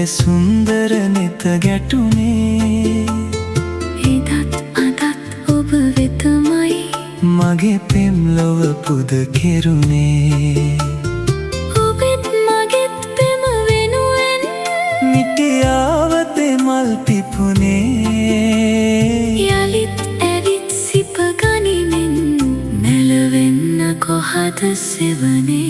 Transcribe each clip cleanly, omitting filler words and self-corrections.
ඔබේ සුන්දර නෙත ගැටුනේ එදත් අදත් ඔබ වෙතමයි මගේ පෙම් ලොව පුද කෙරුනේ ඔබෙත් මගෙත් පෙම වෙනුවෙන් මිටියාවතේ මල් පිපුනේ යලිත් ඇවිත් සිප ගනිමින් නැලවෙන්න කොහද සෙවනේ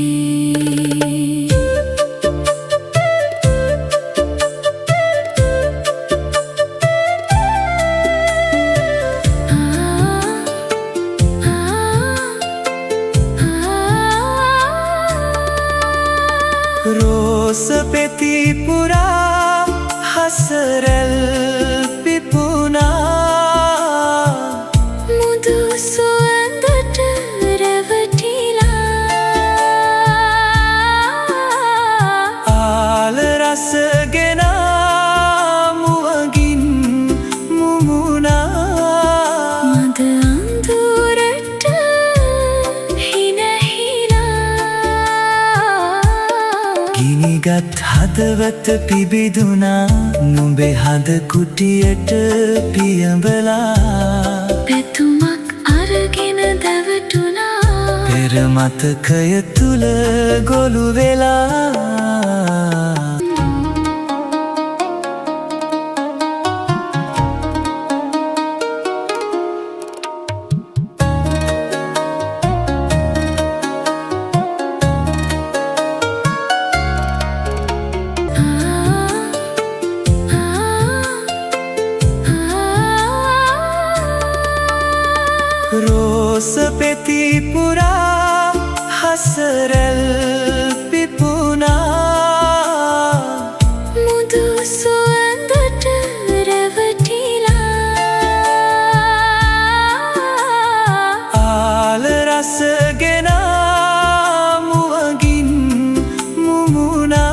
රෝස පෙති පුරා හසරැල් පිපුණා මුදු සුවඳට රැවටිලා ආල රස ගෙනා මුවගින් මුමුණා මද අඳුරට ගිනිගත් හදවත පිබිදුනා නුඹේ හද කුටියට පියඹලා පෙතුමක් අරගෙන දැවටුනා පෙර මතකය තුල ගොළු වෙලා රෝස පෙති පුරා හසරැල් පිපුණා මුදු සුවඳට රැවටිලා ආල රස ගෙනා මුවගින් මුමුණා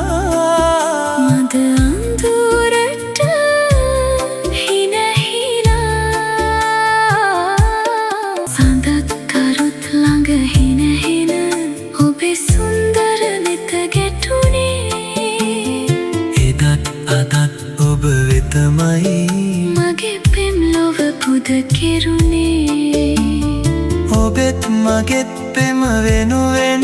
මද අඳුරට සඳත් කරුත් ළඟ හෙන ඔබේ සුන්දර නෙත ගැටුනේ එදත් අදත් ඔබ වෙතමයි මගේ පෙම් ලොව පුද කෙරුනේ ඔබෙත් මගෙත් පෙම වෙනුවෙන්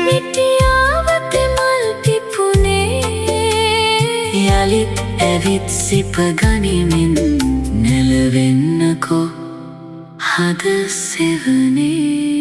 මිටියාවතේ මල් පිපුනේ යලිත් ඇවිත් සිප ගනිමින් නැලවෙන්නකෝ හද සෙවනේ